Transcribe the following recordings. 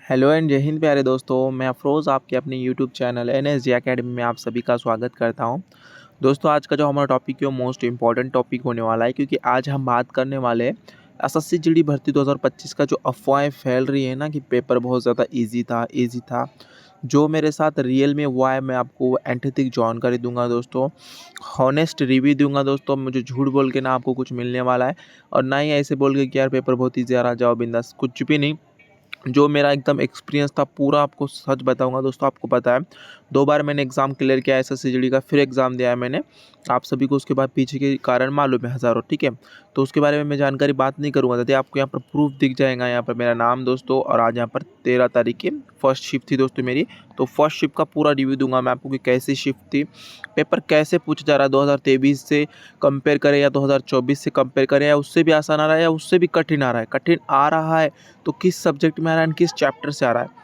Hello and जय हिंद प्यारे दोस्तों। मैं अफरोज़ आपके अपने यूट्यूब चैनल NSG एकेडमी में आप सभी का स्वागत करता हूं। दोस्तों, आज का जो हमारा टॉपिक है वो मोस्ट इम्पॉर्टेंट टॉपिक होने वाला है, क्योंकि आज हम बात करने वाले हैं एसएससी जीडी भर्ती 2025 का जो अफवाहें फैल रही है ना कि पेपर बहुत ज़्यादा इजी था। जो मेरे साथ रियल में हुआ है, मैं आपको एंथेटिक जानकारी दूंगा दोस्तों, हॉनेस्ट रिव्यू दूंगा दोस्तों। मुझे झूठ बोल के ना आपको कुछ मिलने वाला है, और ना ही ऐसे बोल के कि यार पेपर बहुत ईजी आ रहा, जाओ बिंदास, कुछ भी नहीं। जो मेरा एकदम एक्सपीरियंस था पूरा आपको सच बताऊंगा दोस्तों। आपको पता है 2 बार मैंने एग्ज़ाम क्लियर किया है एसएससी जीडी का, फिर एग्ज़ाम दिया है मैंने। आप सभी को उसके बाद पीछे के कारण मालूम है हज़ारों, ठीक है। तो उसके बारे में मैं जानकारी बात नहीं करूँगा। यदि आपको यहाँ पर प्रूफ दिख जाएगा, यहाँ पर मेरा नाम दोस्तों, और आज यहाँ पर 13 तारीख की फर्स्ट शिफ्ट थी दोस्तों मेरी। तो फर्स्ट शिफ्ट का पूरा रिव्यू दूंगा मैं आपको कि कैसी शिफ्ट थी, पेपर कैसे पूछा जा रहा है, 2023 से कंपेयर करें या 2024 से कंपेयर करें, या उससे भी आसान आ रहा है या उससे भी कठिन आ रहा है। कठिन आ रहा है तो किस सब्जेक्ट में आ रहा है, किस चैप्टर से आ रहा है।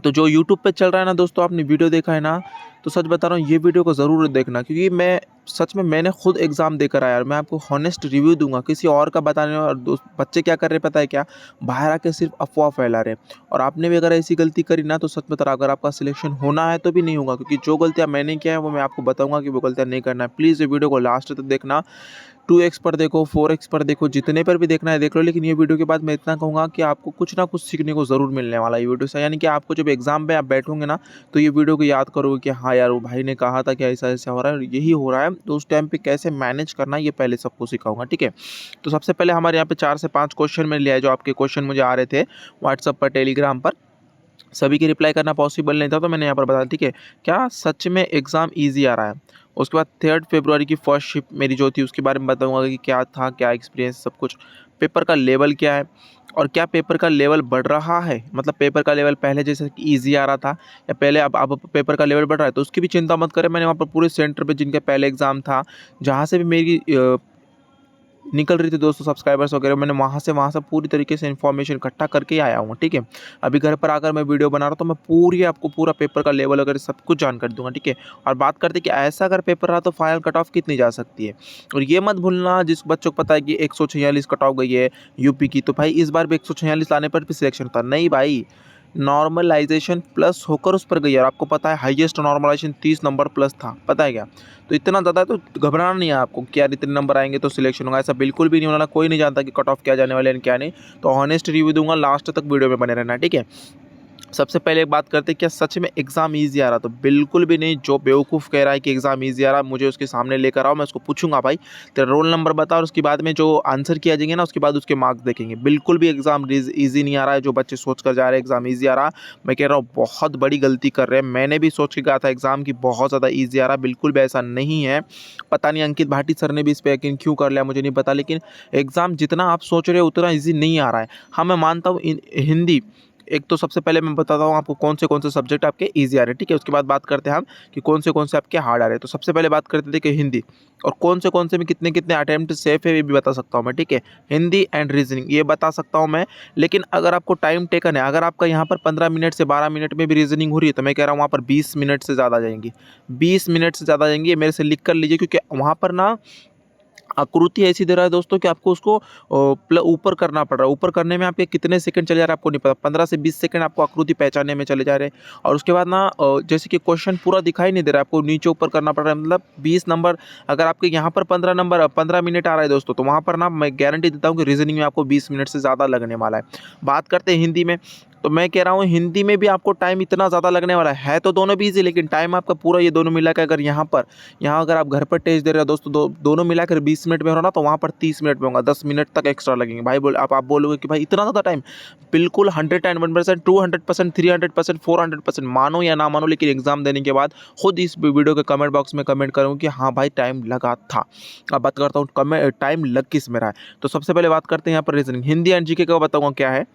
तो जो यूट्यूब पे चल रहा है ना दोस्तों, आपने वीडियो देखा है ना, तो सच बता रहा हूँ ये वीडियो को ज़रूर देखना, क्योंकि मैं सच में मैंने खुद एग्ज़ाम देकर आया, और मैं आपको हॉनेस्ट रिव्यू दूंगा किसी और का बताने। और दोस्त बच्चे क्या कर रहे हैं पता है क्या, बाहर आके सिर्फ अफवाह फैला रहे हैं। और आपने भी अगर ऐसी गलती करी ना, तो सच बता रहा हूँ, अगर आपका सिलेक्शन होना है तो भी नहीं होगा, क्योंकि जो गलतियाँ मैंने किया है वो मैं आपको बताऊँगा कि वो गलतियाँ नहीं करना है। प्लीज़ ये वीडियो को लास्ट तक देखना। 2x पर देखो, 4x पर देखो, जितने पर भी देखना है देख लो। लेकिन ये वीडियो के बाद मैं इतना कहूँगा कि आपको कुछ ना कुछ सीखने को ज़रूर मिलने वाला है ये वीडियो से। यानी कि आपको जब एग्ज़ाम पे आप बैठोगे ना, तो ये वीडियो को याद करोगे कि हाँ यार, वो भाई ने कहा था कि ऐसा-ऐसा हो रहा है और यही हो रहा है, तो उस टाइम पे कैसे मैनेज करना है ये पहले सबको सिखाऊँगा, ठीक है। तो सबसे पहले हमारे यहाँ पे 4 से 5 क्वेश्चन मैंने लिया है, जो आपके क्वेश्चन मुझे आ रहे थे व्हाट्सएप पर, टेलीग्राम पर। सभी की रिप्लाई करना पॉसिबल नहीं था, तो मैंने यहाँ पर बताया, ठीक है। क्या सच में एग्ज़ाम ईज़ी आ रहा है? उसके बाद 3 फरवरी की फर्स्ट शिफ्ट मेरी जो थी उसके बारे में बताऊँगा कि क्या था, क्या एक्सपीरियंस, सब कुछ। पेपर का लेवल क्या है, और क्या पेपर का लेवल बढ़ रहा है? मतलब पेपर का लेवल पहले जैसे कि ईज़ी आ रहा था, या पहले अब पेपर का लेवल बढ़ रहा है? तो उसकी भी चिंता मत करें। मैंने वहाँ पर पूरे सेंटर पे जिनके पहले एग्ज़ाम था, जहाँ से भी मेरी निकल रही थी दोस्तों सब्सक्राइबर्स वगैरह, मैंने वहाँ से पूरी तरीके से इन्फॉर्मेशन इकट्ठा करके ही आया हूँ, ठीक है। अभी घर पर आकर मैं वीडियो बना रहा हूँ, तो मैं पूरी आपको पूरा पेपर का लेवल वगैरह सब कुछ जानकारी दूंगा, ठीक है। और बात करते हैं कि ऐसा अगर पेपर रहा तो फाइनल कट ऑफ कितनी जा सकती है। और ये मत भूलना, जिस बच्चों को पता है कि 146 कट ऑफ गई है यूपी की, तो भाई इस बार भी 146 लाने पर भी सिलेक्शन होता नहीं भाई। नॉर्मलाइजेशन प्लस होकर उस पर गई है, और आपको पता है हाईएस्ट नॉर्मलाइजेशन 30 नंबर प्लस था, पता है क्या। तो इतना ज़्यादा है तो घबराना नहीं है आपको कि यार इतने नंबर आएंगे तो सिलेक्शन होगा, ऐसा बिल्कुल भी नहीं होने वाला। कोई नहीं जानता कि कट ऑफ क्या जाने वाले हैं क्या नहीं। तो ऑनेस्ट रिव्यू दूंगा, लास्ट तक वीडियो में बने रहना, ठीक है। सबसे पहले एक बात करते हैं, क्या सच में एग्जाम ईजी आ रहा? तो बिल्कुल भी नहीं। जो बेवकूफ़ कह रहा है कि एग्जाम ईजी आ रहा है, मुझे उसके सामने लेकर आओ, मैं उसको पूछूंगा भाई तेरा रोल नंबर बता, और उसके बाद में जो आंसर किया जाएंगे ना, उसके बाद उसके मार्क्स देखेंगे। बिल्कुल भी एग्जाम ईजी नहीं आ रहा है। जो बच्चे सोच कर जा रहे हैं एग्जाम ईजी आ रहा, मैं कह रहा हूँ बहुत बड़ी गलती कर रहे हैं। मैंने भी सोच के गया था एग्जाम की बहुत ज़्यादा ईजी आ रहा, बिल्कुल भी ऐसा नहीं है। पता नहीं अंकित भाटी सर ने भी इस पर यकीन क्यों कर लिया, मुझे नहीं पता। लेकिन एग्जाम जितना आप सोच रहे हो उतना ईजी नहीं आ रहा है। हाँ, मैं मानता हूँ हिंदी। एक तो सबसे पहले मैं बताता हूँ आपको कौन से सब्जेक्ट आपके इजी आ रहे हैं, ठीक है। उसके बाद बात करते हैं हम कि कौन से आपके हार्ड आ रहे हैं। तो सबसे पहले बात करते थे कि हिंदी, और कौन से में कितने कितने अटेम्प्ट सेफ है ये भी बता सकता हूँ मैं, ठीक है। हिंदी एंड रीजनिंग ये बता सकता हूँ मैं। लेकिन अगर आपको टाइम टेकन है, अगर आपका यहाँ पर 15 मिनट से 12 मिनट में भी रीजनिंग हो रही है, तो मैं कह रहा हूँ वहाँ पर 20 मिनट से ज़्यादा जाएंगी। 20 मिनट से ज़्यादा जाएंगी, ये मेरे से लिख कर लीजिए, क्योंकि वहाँ पर ना आकृति ऐसी दे रहा है दोस्तों कि आपको उसको ऊपर करना पड़ रहा है। ऊपर करने में आपके कितने सेकंड चले जा रहे हैं आपको नहीं पता, 15 से 20 सेकंड आपको आकृति पहचानने में चले जा रहे हैं। और उसके बाद ना जैसे कि क्वेश्चन पूरा दिखाई नहीं दे रहा है, आपको नीचे ऊपर करना पड़ रहा है। मतलब 20 नंबर, अगर आपके यहाँ पर 15 मिनट आ रहा है दोस्तों, तो वहाँ पर ना मैं गारंटी देता हूँ कि रीजनिंग में आपको 20 मिनट से ज़्यादा लगने वाला है। बात करते हैं हिंदी में, तो मैं कह रहा हूँ हिंदी में भी आपको टाइम इतना ज़्यादा लगने वाला है। तो दोनों भी इजी, लेकिन टाइम आपका पूरा ये दोनों मिला के अगर यहाँ अगर आप घर पर टेस्ट दे रहे हो दोस्तों, दोनों मिलाकर 20 मिनट में हो रहा ना, तो वहाँ पर 30 मिनट में होगा, 10 मिनट तक एक्स्ट्रा लगेंगे भाई। आप बोलोगे कि भाई इतना ज़्यादा टाइम, बिल्कुल 101%, 200%, 300%, 400% मानो या ना मानो, लेकिन एग्जाम देने के बाद खुद इस वीडियो के कमेंट बॉक्स में कमेंट करूँ कि हाँ भाई टाइम लगा था। अब बात करता हूँ टाइम लग किस में रहा है। तो सबसे पहले बात करते हैं यहाँ पर रीजनिंग, हिंदी एंड जीके का बताऊँगा क्या है।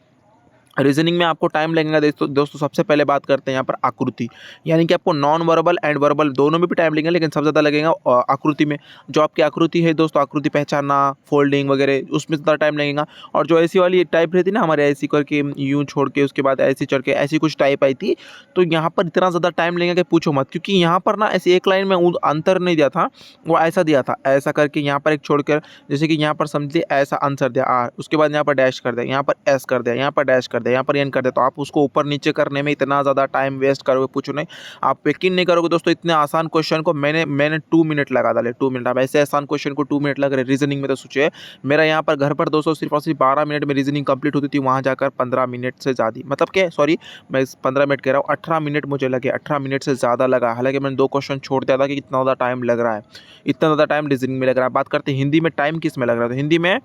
रीजनिंग में आपको टाइम लगेगा दोस्तों सबसे पहले बात करते हैं यहाँ पर आकृति, यानी कि आपको नॉन वर्बल एंड वर्बल दोनों में भी टाइम लगेगा, लेकिन सबसे ज़्यादा लगेगा आकृति में। जो आपकी आकृति है दोस्तों, आकृति पहचानना, फोल्डिंग वगैरह, उसमें ज़्यादा टाइम लगेगा। और जो ऐसी वाली टाइप रहती है ना हमारे, ऐसी करके यूँ छोड़ के उसके बाद ऐसी चढ़ के, ऐसी कुछ टाइप आई थी, तो यहाँ पर इतना ज़्यादा टाइम लगेगा कि पूछो मत। क्योंकि यहाँ पर ना ऐसी एक लाइन में अंतर नहीं दिया था, वो ऐसा दिया था, ऐसा करके यहाँ पर एक छोड़कर, जैसे कि यहाँ पर समझिए ऐसा आंसर दिया आर, उसके बाद यहाँ पर डैश कर दिया, यहाँ पर एस कर दिया, यहाँ पर डैश कर दे, यहाँ पर एंड कर दे, तो आप उसको ऊपर नीचे करने में इतना ज़्यादा टाइम वेस्ट करोगे, पूछो नहीं। आप यकीन नहीं करोगे दोस्तों, इतने आसान क्वेश्चन को मैंने 2 मिनट लगा डाले, 2 मिनट। अब ऐसे आसान क्वेश्चन को 2 मिनट लग रहे रीजनिंग में, तो सोचिए मेरा यहाँ पर घर पर दोस्तों सिर्फ और सिर्फ 12 मिनट में रीजनिंग कंप्लीट होती थी, वहाँ जाकर 15 मिनट से ज़्यादा, मतलब क्या, सॉरी मैं 15 मिनट कह रहा हूँ, 18 मिनट मुझे लगे, 18 मिनट से ज़्यादा लगा। हालांकि मैंने 2 क्वेश्चन छोड़ दिया था कि इतना ज़्यादा टाइम लग रहा है, इतना ज़्यादा टाइम रीजनिंग में लग रहा है। बात करते हैं हिंदी में, टाइम किस में लग रहा था। हिंदी में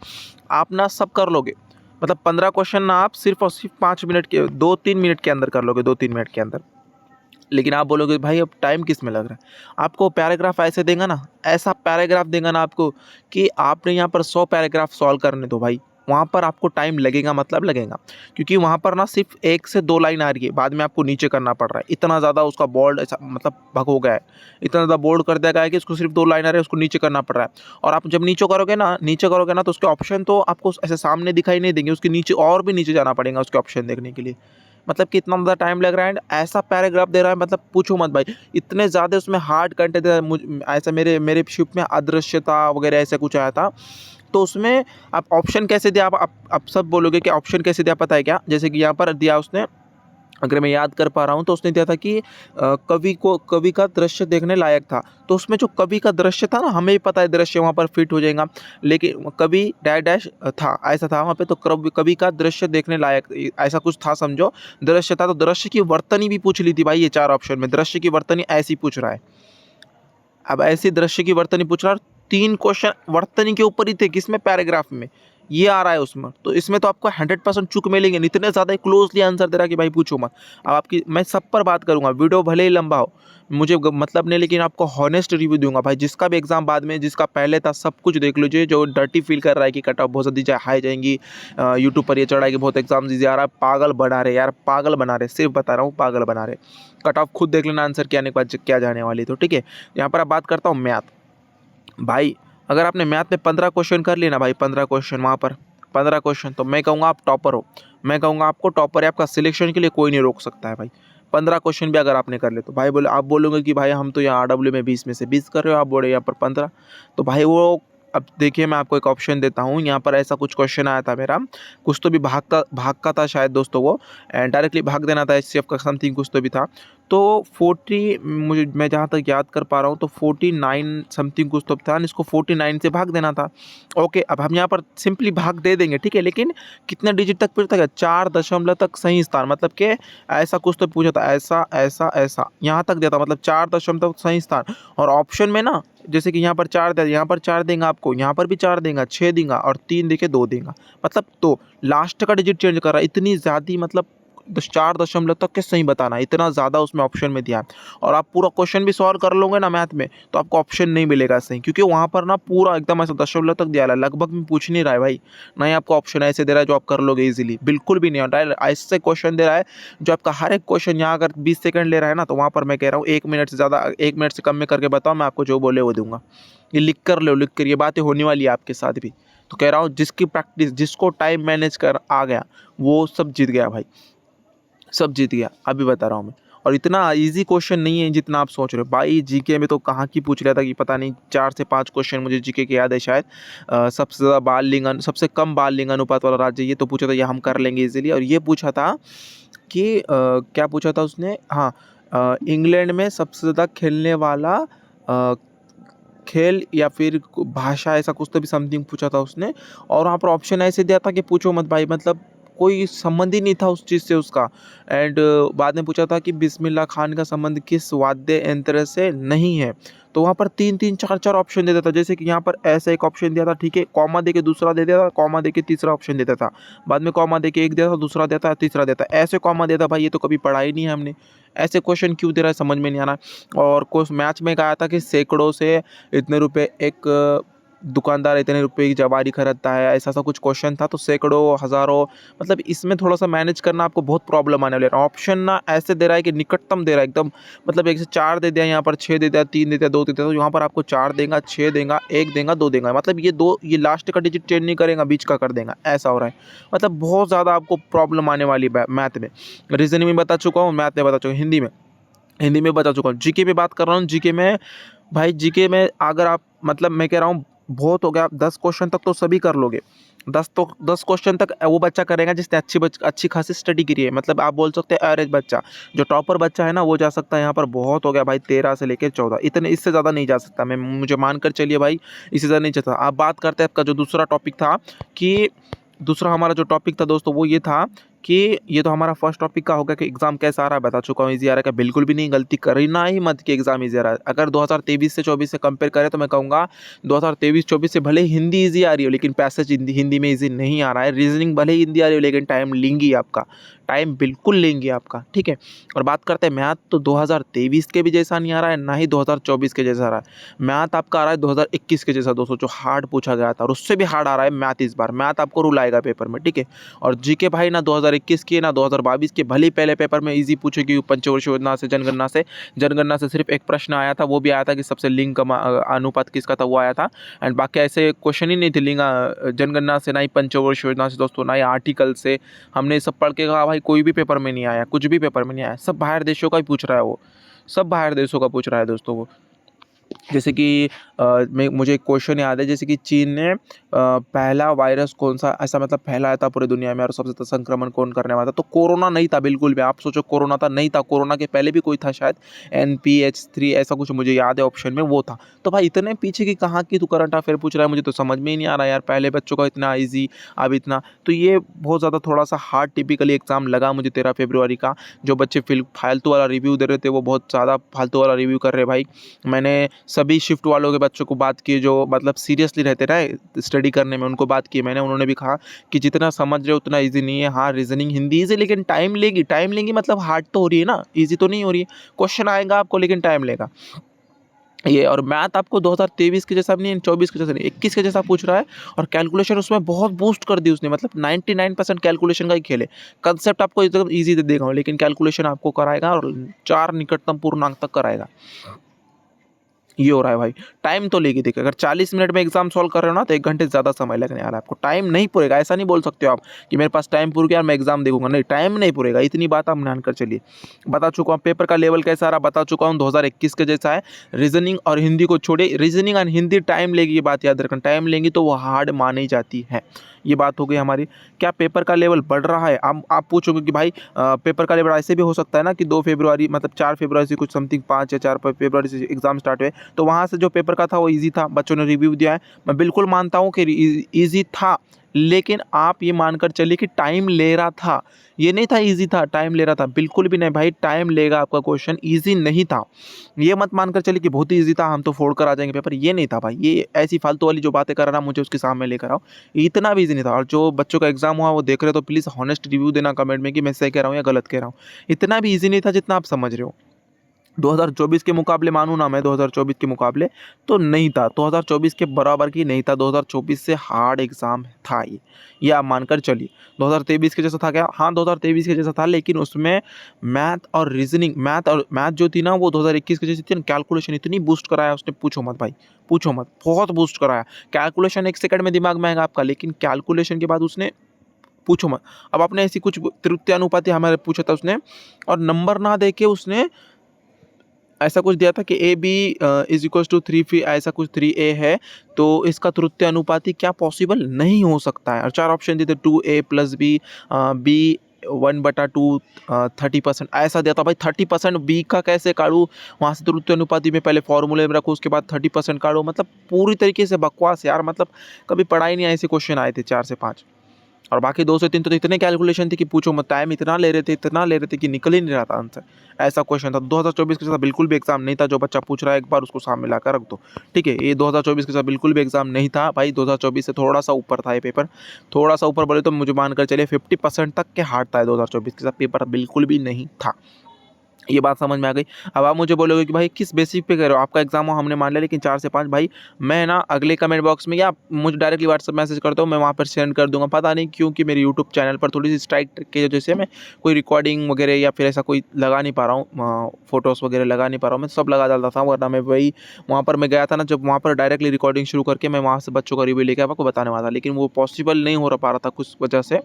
आप ना सब कर लोगे, मतलब 15 क्वेश्चन ना आप सिर्फ और सिर्फ 5 मिनट के 2-3 मिनट के अंदर कर लोगे, 2-3 मिनट के अंदर। लेकिन आप बोलोगे भाई अब टाइम किस में लग रहा है। आपको पैराग्राफ ऐसे देगा ना, ऐसा पैराग्राफ देगा ना आपको कि आपने यहाँ पर 100 पैराग्राफ सॉल्व करने दो भाई, वहाँ पर आपको टाइम लगेगा, मतलब लगेगा। क्योंकि वहाँ पर ना सिर्फ 1 से 2 लाइन आ रही है, बाद में आपको नीचे करना पड़ रहा है। इतना ज़्यादा उसका बोल्ड ऐसा मतलब भग हो गया है, इतना ज़्यादा बोल्ड कर दिया गया है कि उसको सिर्फ 2 लाइन आ रही है, उसको नीचे करना पड़ रहा है। और आप जब नीचे करोगे ना तो उसके ऑप्शन तो आपको ऐसे सामने दिखाई नहीं देंगे, उसके नीचे और भी नीचे जाना पड़ेगा उसके ऑप्शन देखने के लिए। मतलब कि इतना ज़्यादा टाइम लग रहा है, एंड ऐसा पैराग्राफ दे रहा है, मतलब पूछो मत भाई। इतने ज़्यादा उसमें हार्ड कंटेंट दे रहा है। ऐसा मेरे शिप में अदृश्यता वगैरह ऐसा कुछ आया था, तो उसमें आप ऑप्शन कैसे दिया, आप सब बोलोगे कि ऑप्शन कैसे दिया, पता है क्या। जैसे कि यहाँ पर दिया उसने, अगर मैं याद कर पा रहा हूँ तो उसने दिया था कि कवि का दृश्य देखने लायक था। तो उसमें जो कवि का दृश्य था ना, हमें भी पता है दृश्य वहाँ पर फिट हो जाएगा, लेकिन कवि डैश डैश था, ऐसा था वहाँ पे, तो कवि का दृश्य देखने लायक ऐसा कुछ था, समझो दृश्य था। तो दृश्य की वर्तनी भी पूछ ली थी भाई, ये 4 ऑप्शन में दृश्य की वर्तनी ऐसी पूछ रहा है। अब ऐसी दृश्य की वर्तनी पूछ रहा है, 3 क्वेश्चन वर्तनी के ऊपर ही थे, किसमें, पैराग्राफ में, ये आ रहा है उसमें। तो इसमें तो आपको 100% चूक मिलेंगे, इतने ज़्यादा क्लोजली आंसर दे रहा है कि भाई पूछो मत। अब आपकी मैं सब पर बात करूंगा, वीडियो भले ही लंबा हो, मुझे मतलब नहीं, लेकिन आपको हॉनेस्ट रिव्यू दूंगा भाई। जिसका भी एग्जाम बाद में, जिसका पहले था, सब कुछ देख लीजिए। जो डर्टी फील कर रहा है कि कट ऑफ बहुत जल्दी हाई जाएंगी, यूट्यूब पर ये चढ़ा कि बहुत एग्जाम दीजिए यार, आप पागल बना रहे यार, पागल बना रहे, सिर्फ बता रहा हूँ पागल बना रहे। कट ऑफ खुद देख लेना आंसर के आने के बाद क्या जाने वाली, तो ठीक है। यहाँ पर आप बात करता हूँ मैथ भाई। अगर आपने मैथ में 15 क्वेश्चन कर लिए ना भाई, 15 क्वेश्चन वहाँ पर, 15 क्वेश्चन, तो मैं कहूँगा आप टॉपर हो। मैं कहूँगा आपको टॉपर है, आपका सिलेक्शन के लिए कोई नहीं रोक सकता है भाई। 15 क्वेश्चन भी अगर आपने कर ले तो भाई आप बोलोगे कि भाई हम तो यहाँ RW में 20 में से 20 कर रहे हो, आप बोले यहाँ पर 15, तो भाई वो, अब देखिए मैं आपको एक ऑप्शन देता हूँ। यहाँ पर ऐसा कुछ क्वेश्चन आया था मेरा, कुछ तो भी भाग का था शायद दोस्तों वो, एंड डायरेक्टली भाग देना था, SCF का समथिंग कुछ तो भी था। तो 40, मैं जहाँ तक याद कर पा रहा हूँ तो 49 समथिंग कुछ तो था, इसको 49 से भाग देना था। ओके, अब हम यहाँ पर सिंपली भाग दे देंगे, ठीक है, लेकिन कितने डिजिट तक पूछता है, 4 दशमलव तक सही स्थान, मतलब कि ऐसा कुछ तो पूछा था, ऐसा ऐसा ऐसा यहाँ तक दिया था, मतलब 4 दशमलव सही स्थान। और ऑप्शन में ना, जैसे कि यहाँ पर 4 दिया, यहाँ पर 4 देगा आपको, यहाँ पर भी 4 देगा, 6 देगा, और 3 देके 2 देगा, मतलब तो लास्ट का डिजिट चेंज कर रहा है। इतनी ज़्यादा, मतलब 4 दशमलव तक के सही बताना, इतना ज़्यादा उसमें ऑप्शन में दिया है। और आप पूरा क्वेश्चन भी सॉल्व कर लोगे ना मैथ में, तो आपको ऑप्शन नहीं मिलेगा सही, क्योंकि वहाँ पर ना पूरा एकदम ऐसा दशमलव तक दिया है, लगभग में पूछ नहीं रहा है भाई। ना ही आपको ऑप्शन ऐसे दे रहा है जो आप कर लोगे इजीली, बिल्कुल भी नहीं होता है। ऐसे क्वेश्चन दे रहा है जो आपका हर एक क्वेश्चन, यहाँ अगर 20 सेकंड ले रहा है ना, तो वहाँ पर मैं कह रहा हूँ 1 मिनट से ज़्यादा, 1 मिनट से कम में करके बताओ, मैं आपको जो बोले वो दूंगा। ये लिख कर लो, लिख कर, ये बातें होने वाली है आपके साथ भी। तो कह रहा हूँ जिसकी प्रैक्टिस, जिसको टाइम मैनेज कर आ गया, वो सब जीत गया भाई, सब जीत गया, अभी बता रहा हूँ मैं। और इतना इजी क्वेश्चन नहीं है जितना आप सोच रहे हो भाई। जीके में तो कहाँ की पूछ रहा था कि पता नहीं, 4 से 5 क्वेश्चन मुझे जीके के याद है शायद। सबसे ज़्यादा सबसे कम बाल लिंग अनुपात वाला राज्य, ये तो पूछा था, ये हम कर लेंगे इजीली। और ये पूछा था कि क्या पूछा था उसने, हाँ, इंग्लैंड में सबसे ज़्यादा खेलने वाला अ, खेल या फिर भाषा, ऐसा कुछ तो भी समथिंग पूछा था उसने। और वहाँ पर ऑप्शन ऐसे दिया था कि पूछो मत भाई, मतलब कोई संबंध ही नहीं था उस चीज़ से उसका। एंड बाद में पूछा था कि बिस्मिल्लाह खान का संबंध किस वाद्य यंत्र से नहीं है। तो वहाँ पर 3-3 4-4 ऑप्शन देता था। जैसे कि यहाँ पर ऐसा एक ऑप्शन दिया था, ठीक है, कॉमा दे के दूसरा दे देता था, कॉमा दे के तीसरा ऑप्शन देता था, बाद में कॉमा दे के एक देता था, दूसरा देता, तीसरा देता, ऐसे कॉमा देता। भाई ये तो कभी पढ़ा ही नहीं है हमने, ऐसे क्वेश्चन क्यों दे रहा है समझ में नहीं आ रहा। और कुछ मैच में कहा था कि सैकड़ों से इतने रुपए एक दुकानदार इतने रुपए की जवारी खरीदता है, ऐसा सा कुछ क्वेश्चन था। तो सैकड़ों, हज़ारों, मतलब इसमें थोड़ा सा मैनेज करना आपको बहुत प्रॉब्लम आने वाली है। ऑप्शन ना ऐसे दे रहा है कि निकटतम दे रहा है एकदम, मतलब एक से 4 दे दिया, यहाँ पर 6 दे दिया, 3 दे दिया, 2 दे दिया, तो यहाँ पर आपको 4 देगा, 6 देगा, 1 देगा, 2 देगा, मतलब ये लास्ट का डिजिट चेंज नहीं करेगा, बीच का कर देगा, ऐसा हो रहा है। मतलब बहुत ज़्यादा आपको प्रॉब्लम आने वाली है मैथ में। रीजनिंग में बता चुका हूँ, मैथ में बता चुका हूँ, हिंदी में बता चुका हूँ। जीके पे बात कर रहा हूँ। जीके में भाई, जीके में अगर आप, मतलब मैं कह रहा हूँ बहुत हो गया, 10 क्वेश्चन तक तो सभी कर लोगे। 10 क्वेश्चन तक वो बच्चा करेगा जिसने अच्छी खासी स्टडी करी है, मतलब आप बोल सकते हैं एवरेज बच्चा। जो टॉपर बच्चा है ना वो जा सकता है यहाँ पर। बहुत हो गया भाई, 13 से लेकर 14, इतने इससे ज़्यादा नहीं जा सकता। मैं मुझे मानकर चलिए भाई, इससे ज़्यादा नहीं जा सकता। आप बात करते हैं आपका जो दूसरा टॉपिक था कि दूसरा हमारा जो टॉपिक था दोस्तों वो ये था कि ये तो हमारा फर्स्ट टॉपिक का हो गया कि एग्जाम कैसा आ रहा है, बता चुका हूँ ईजी आ रहा है। क्या बिल्कुल भी नहीं, गलती करना ही मत कि एग्जाम ईजी आ रहा है। अगर 2023 से 24 से कंपेयर करें तो मैं कहूँगा 2023-24 से भले हिंदी ईजी आ रही हो लेकिन पैसेज हिंदी में ईजी नहीं आ रहा है। रीजनिंग भले हिंदी आ रही हो लेकिन टाइम लेंगी आपका, टाइम बिल्कुल लेंगे आपका, ठीक है। और बात करते हैं मैथ, तो 2023 के भी जैसा नहीं आ रहा है, ना ही 2024 के जैसा आ रहा है। मैथ आपका आ रहा है 2021 के जैसा दोस्तों, जो हार्ड पूछा गया था, और उससे भी हार्ड आ रहा है मैथ इस बार। मैथ आपको रूल आएगा पेपर में, ठीक है। और जीके भाई ना 2021 की ना 2022 के, भले ही पहले पेपर में ईजी पूछेगी पंचवर्षीय योजना से, जनगणना से सिर्फ एक प्रश्न आया था, वो भी आया था कि सबसे लिंग का अनुपात किसका था, वो आया था। एंड बाकी ऐसे क्वेश्चन ही नहीं थे लिंग जनगणना से, ना ही पंचवर्षीय योजना से दोस्तों, ना ही आर्टिकल से। हमने सब पढ़ के कहा भाई कोई भी पेपर में नहीं आया, कुछ भी पेपर में नहीं आया, सब बाहर देशों का ही पूछ रहा है वो, सब बाहर देशों का पूछ रहा है दोस्तों वो। जैसे कि मुझे एक क्वेश्चन याद है, जैसे कि चीन ने पहला वायरस कौन सा ऐसा मतलब फैलाया था पूरी दुनिया में, और सबसे संक्रमण कौन करने वाला था, तो कोरोना नहीं था बिल्कुल भी। आप सोचो कोरोना था, नहीं था। कोरोना के पहले भी कोई था शायद, NPH3 ऐसा कुछ मुझे याद है, ऑप्शन में वो था। तो भाई इतने पीछे की कहाँ की तू करंट अफेयर पूछ रहा है, मुझे तो समझ में ही नहीं आ रहा यार। पहले बच्चों का इतना ईजी, अब इतना, तो ये बहुत ज़्यादा थोड़ा सा हार्ड टिपिकली एग्जाम लगा मुझे 13 फरवरी का। जो बच्चे फालतू वाला रिव्यू दे रहे थे वो बहुत ज़्यादा फालतू वाला रिव्यू कर रहे भाई। मैंने सभी शिफ्ट वालों के बच्चों को बात की जो मतलब सीरियसली रहते रहे स्टडी करने में, उनको बात की मैंने। उन्होंने भी कहा कि जितना समझ रहे हो उतना इजी नहीं है। हाँ रीजनिंग हिंदी इजी, लेकिन टाइम लेगी। टाइम लेंगी मतलब हार्ड तो हो रही है ना, इजी तो नहीं हो रही है। क्वेश्चन आएगा आपको लेकिन टाइम लेगा ये। और मैथ आपको 2023 के जैसा भी नहीं, 24 के जैसा नहीं, 21 के जैसा पूछ रहा है। और कैलकुलेशन उसमें बहुत बूस्ट कर दी उसने, मतलब 99% कैलकुलेशन का ही खेल है। कंसेप्ट आपको एकदम ईजी दे देगा लेकिन कैलकुलेशन आपको कराएगा, और 4 निकटतम पूर्णांक तक कराएगा। ये हो रहा है भाई। टाइम तो लेगी, देखिए अगर 40 मिनट में एग्जाम सॉल्व कर रहे हो ना तो 1 घंटे ज़्यादा समय लगने वाला है आपको। टाइम नहीं पूरेगा, ऐसा नहीं बोल सकते हो आप कि मेरे पास टाइम पूर गया और मैं एग्जाम देखूंगा, नहीं, टाइम नहीं पूरेगा। इतनी बात आप मान कर चलिए। बता चुका हूँ पेपर का लेवल कैसा रहा, बता चुका हूँ 2021 के जैसा है। रीजनिंग और हिंदी को छोड़े, रीजनिंग और हिंदी टाइम लेगी, ये बात याद रखना। टाइम लेंगी तो वो हार्ड मानी जाती है। ये बात हो गई हमारी। क्या पेपर का लेवल बढ़ रहा है? आप पूछोगे कि भाई पेपर का लेवल ऐसे भी हो सकता है ना कि 2 फरवरी मतलब 4 फरवरी से कुछ समथिंग 5 या 4 फरवरी से एग्जाम स्टार्ट हुए, तो वहाँ से जो पेपर का था वो ईजी था, बच्चों ने रिव्यू दिया है। मैं बिल्कुल मानता हूँ कि ईजी था, लेकिन आप ये मानकर चलिए कि टाइम ले रहा था। ये नहीं था ईजी था, टाइम ले रहा था, बिल्कुल भी नहीं भाई। टाइम लेगा आपका, क्वेश्चन ईजी नहीं था। ये मत मानकर चलिए कि बहुत ही ईजी था, हम तो फोड़ कर आ जाएंगे पेपर, ये नहीं था भाई। ये ऐसी फालतू वाली जो बातें कर रहा ना, मुझे उसके सामने लेकर आओ। इतना भी ईजी नहीं था। और जो बच्चों का एग्जाम हुआ वो देख रहे हो तो प्लीज़ हॉनेस्ट रिव्यू देना कमेंट में कि मैं सही कह रहा हूँ या गलत कह रहा हूँ। इतना भी ईजी नहीं था जितना आप समझ रहे हो। 2024 के मुकाबले मानूँ ना मैं, 2024 के मुकाबले तो नहीं था, 2024 के बराबर की नहीं था। 2024 से हार्ड एग्ज़ाम था ये आप मानकर चलिए। 2023 के जैसा था क्या? हाँ 2023 के जैसा था, लेकिन उसमें मैथ जो थी ना वो 2021 के जैसी थी ना। कैलकुलेशन इतनी बूस्ट कराया उसने, पूछो मत भाई, पूछो मत, बहुत बूस्ट कराया। कैलकुलेशन 1 सेकंड में दिमाग में आएगा आपका, लेकिन कैलकुलेशन के बाद उसने पूछो मत। अब आपने ऐसी कुछ तृतीयानुपाती हमारे पूछा था उसने, और नंबर ना दे के उसने ऐसा कुछ दिया था कि A B is equals to 3 ऐसा कुछ 3A है, तो इसका तृतीय अनुपाती क्या पॉसिबल नहीं हो सकता है। और 4 ऑप्शन दिए थे, 2A प्लस बी, बी 1/2 30%, ऐसा दिया था भाई। 30% बी का कैसे काढूँ, वहाँ से तृतीय अनुपाती में पहले फॉर्मूले में रखो, उसके बाद 30% काढो, मतलब पूरी तरीके से बकवास यार। मतलब कभी पढ़ाई नहीं, ऐसे क्वेश्चन आए थे 4 से 5। और बाकी 2 से 3 तो इतने कैलकुलेशन थे कि पूछो मत। टाइम इतना ले रहे थे कि निकल ही नहीं रहा था आंसर। ऐसा क्वेश्चन था। 2024 के साथ बिल्कुल भी एग्जाम नहीं था। जो बच्चा पूछ रहा है एक बार उसको सामने लाकर रख दो, ठीक है। ये 2024 के साथ बिल्कुल भी एग्जाम नहीं था भाई। 2024 से थोड़ा सा ऊपर था ये पेपर, थोड़ा सा ऊपर बोले तो मुझे मानकर चलिए 50% तक के हार्ड था 2024 के साथ पेपर, बिल्कुल भी नहीं था। ये बात समझ में आ गई। अब आप मुझे बोलोगे कि भाई किस बेसिक पे कर रहे हो, आपका एग्जाम हो हमने मान लिया लेकिन 4 से 5, भाई मैं ना अगले कमेंट बॉक्स में या मुझे डायरेक्टली व्हाट्सएप मैसेज करता हूँ, मैं वहाँ पर सेंड कर दूंगा। पता नहीं क्यों कि मेरे यूट्यूब चैनल पर थोड़ी सी स्ट्राइक की वजह से मैं कोई रिकॉर्डिंग वगैरह या फिर ऐसा कोई लगा नहीं पा रहा हूँ, फोटोज़ वगैरह लगा नहीं पा रहा हूँ। मैं सब लगा डालता था, वरना मैं वही वहाँ पर मैं गया था ना, जब वहाँ पर डायरेक्टली रिकॉर्डिंग शुरू करके मैं वहाँ से बच्चों का रिव्यू लेकर आपको बताने वाला था, लेकिन वो पॉसिबल नहीं हो पा रहा था कुछ वजह से,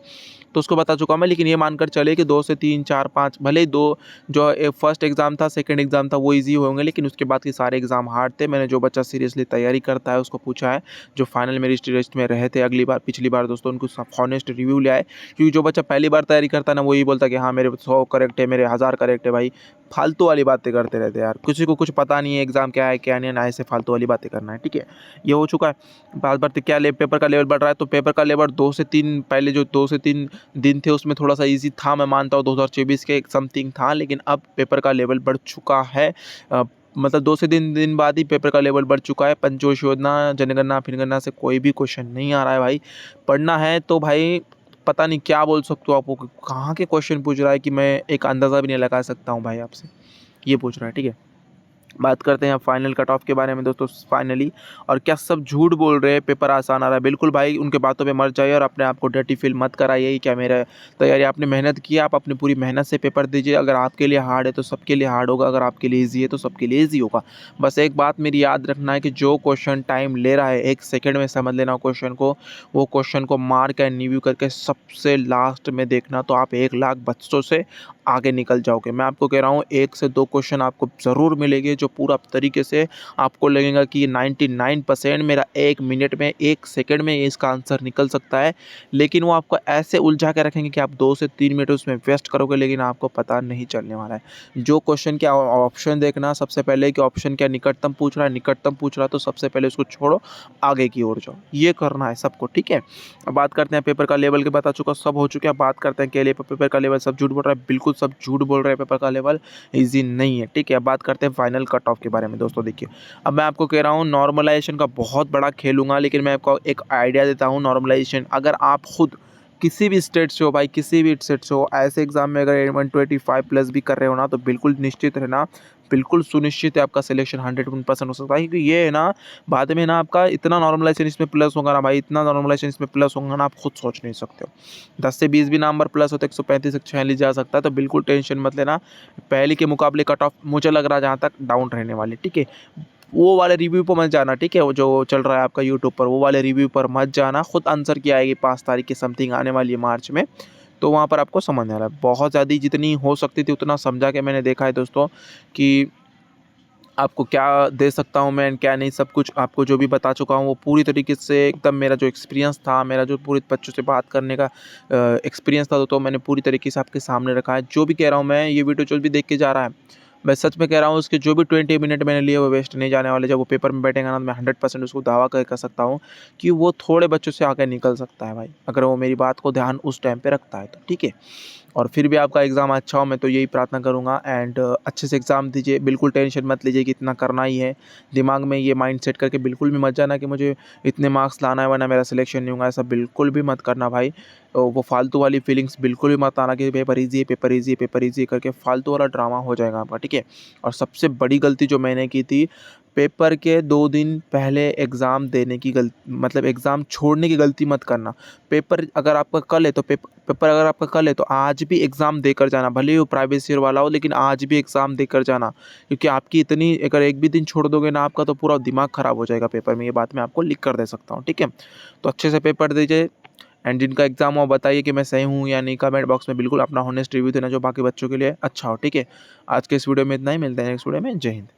तो उसको बता चुका मैं। लेकिन ये मानकर चले कि 2 से 3 4 5 भले ही 2 जो फर्स्ट एग्ज़ाम था, सेकंड एग्ज़ाम था वो ईज़ी होंगे, लेकिन उसके बाद के सारे एग्ज़ाम हार्ड थे। मैंने जो बच्चा सीरियसली तैयारी करता है उसको पूछा है, जो फाइनल में लिस्ट में रहे थे पिछली बार दोस्तों, उनको सब हॉनेस्ट रिव्यू लिया है। क्योंकि जो बच्चा पहली बार तैयारी करता है ना, वो यही बोलता है कि हाँ मेरे 100 करेक्ट है, मेरे 1000 करेक्ट है। भाई फालतू वाली बातें करते रहते हैं यार, किसी को कुछ पता नहीं है एग्ज़ाम क्या है क्या नहीं है, ना ऐसे फालतू वाली बातें करना है, ठीक है। ये हो चुका है। बात बढ़ती क्या पेपर का लेवल बढ़ रहा है, तो पेपर का लेवल 2 से 3 पहले जो 2 से 3 दिन थे उसमें थोड़ा-सा ईज़ी था, मैं मानता हूँ 2024 के समथिंग था, लेकिन अब पेपर का लेवल बढ़ चुका है। मतलब 2 से 3 दिन बाद ही पेपर का लेवल बढ़ चुका है। पंचोशोधना, जनगणना, फिनगणना से कोई भी क्वेश्चन नहीं आ रहा है भाई। पढ़ना है तो भाई पता नहीं क्या बोल सकते हो आपको, कहाँ के क्वेश्चन पूछ रहा है कि मैं एक अंदाज़ा भी नहीं लगा सकता हूँ भाई आपसे। ये पूछ रहा है, ठीक है। बात करते हैं फाइनल कट ऑफ के बारे में दोस्तों फाइनली। और क्या सब झूठ बोल रहे हैं पेपर आसान आ रहा है? बिल्कुल भाई, उनके बातों पे मत जाइए और अपने आप को डर्टी फील मत कराइए। क्या मेरा तैयारी आपने मेहनत की, आप अपनी पूरी मेहनत से पेपर दीजिए। अगर आपके लिए हार्ड है तो सबके लिए हार्ड होगा, अगर आपके लिए ईजी है तो सबके लिए ईजी होगा। बस एक बात मेरी याद रखना है कि जो क्वेश्चन टाइम ले रहा है 1 सेकेंड में समझ लेना क्वेश्चन को, वो क्वेश्चन को मार्क एंड रिव्यू करके सबसे लास्ट में देखना, तो आप 1 लाख बच्चों से आगे निकल जाओगे। मैं आपको कह रहा हूँ 1 से 2 क्वेश्चन आपको ज़रूर मिलेंगे जो पूरा तरीके से आपको लगेगा कि 99% मेरा 1 मिनट में 1 सेकंड में इसका आंसर निकल सकता है। लेकिन वो आपको ऐसे उलझा के रखेंगे कि आप 2 से 3 मिनट उसमें वेस्ट करोगे, लेकिन आपको पता नहीं चलने वाला है। जो क्वेश्चन के ऑप्शन देखना सबसे पहले कि ऑप्शन क्या निकटतम पूछ रहा है, निकटतम पूछ रहा है तो सबसे पहले उसको छोड़ो, आगे की ओर जाओ। ये करना है सबको, ठीक है। अब बात करते हैं पेपर का लेवल के, बता चुका सब हो चुका है। बात करते हैं के लिए पेपर का लेवल सब झूठ बोल रहा है, बिल्कुल सब झूठ बोल रहे हैं। पेपर का लेवल ईजी नहीं है, ठीक है। अब बात करते हैं फाइनल कट ऑफ के बारे में दोस्तों। देखिए अब मैं आपको कह रहा हूँ नॉर्मलाइजेशन का बहुत बड़ा खेलूंगा, लेकिन मैं आपको एक आइडिया देता हूँ। नॉर्मलाइजेशन अगर आप खुद किसी भी स्टेट से हो भाई, किसी भी स्टेट से हो, ऐसे एग्जाम में अगर 125 प्लस भी कर रहे हो ना, तो बिल्कुल निश्चित रहना, बिल्कुल सुनिश्चित है आपका सिलेक्शन 100% हो सकता है। क्योंकि ये है ना, बाद में ना आपका इतना नॉर्मलाइजेशन इसमें प्लस होगा ना भाई, इतना नॉर्मलाइजेशन इसमें प्लस होगा ना, आप खुद सोच नहीं सकते हो। 10 से 20 भी नंबर प्लस होते 135 146 जा सकता है, तो बिल्कुल टेंशन मत लेना। पहले के मुकाबले कट ऑफ मुझे लग रहा है जहाँ तक डाउन रहने वाली, ठीक है। वो वाले रिव्यू पर मत जाना, ठीक है। वो जो चल रहा है आपका यूट्यूब पर, वो वाले रिव्यू पर मत जाना। खुद आंसर की आएगी 5 तारीख की समथिंग आने वाली है मार्च में, तो वहाँ पर आपको समझ आ रहा है। बहुत ज़्यादा जितनी हो सकती थी उतना समझा के मैंने देखा है दोस्तों कि आपको क्या दे सकता हूँ मैं, क्या नहीं, सब कुछ आपको जो भी बता चुका हूँ वो पूरी तरीके से एकदम मेरा जो एक्सपीरियंस था, मेरा जो पूरे बच्चों से बात करने का एक्सपीरियंस था, तो मैंने पूरी तरीके से आपके सामने रखा है। जो भी कह रहा हूँ मैं, ये वीडियो जो भी देख के जा रहा है, मैं सच में कह रहा हूँ, उसके जो भी 20 मिनट मैंने लिए वो वेस्ट नहीं जाने वाले। जब वो पेपर में बैठेगा ना, मैं 100% उसको दावा कर सकता हूँ कि वो थोड़े बच्चों से आगे निकल सकता है भाई, अगर वो मेरी बात को ध्यान उस टाइम पे रखता है तो, ठीक है। और फिर भी आपका एग्ज़ाम अच्छा हो, मैं तो यही प्रार्थना करूँगा। एंड अच्छे से एग्ज़ाम दीजिए, बिल्कुल टेंशन मत लीजिए कि इतना करना ही है। दिमाग में ये माइंड सेट करके बिल्कुल भी मत जाना कि मुझे इतने मार्क्स लाना है वरना मेरा सिलेक्शन नहीं होगा, ऐसा बिल्कुल भी मत करना भाई। वो फालतू वाली फीलिंग्स बिल्कुल भी मत आना कि पेपर ईज़ी है, पेपर ईज़ी है, पेपर ईज़ी है करके फालतू वाला ड्रामा हो जाएगा आपका, ठीक है। और सबसे बड़ी गलती जो मैंने की थी, पेपर के 2 दिन पहले एग्ज़ाम देने की मतलब एग्ज़ाम छोड़ने की गलती मत करना। पेपर अगर आपका कल है तो पेपर अगर आपका कल है तो आज भी एग्ज़ाम देकर जाना, भले ही वो प्राइवेट ईयर वाला हो, लेकिन आज भी एग्ज़ाम देकर जाना। क्योंकि आपकी इतनी, अगर एक भी दिन छोड़ दोगे ना, आपका तो पूरा दिमाग ख़राब हो जाएगा पेपर में। ये बात मैं आपको लिख कर दे सकता हूँ, ठीक है। तो अच्छे से पेपर दीजिए। एंड जिनका एग्ज़ाम हो बताइए कि मैं सही हूँ या नहीं, कमेंट बॉक्स में बिल्कुल अपना हॉनेस्ट रिव्यू देना जो बाकी बच्चों के लिए अच्छा हो, ठीक है। आज के इस वीडियो में इतना ही, मिलते हैं नेक्स्ट वीडियो में। जय हिंद।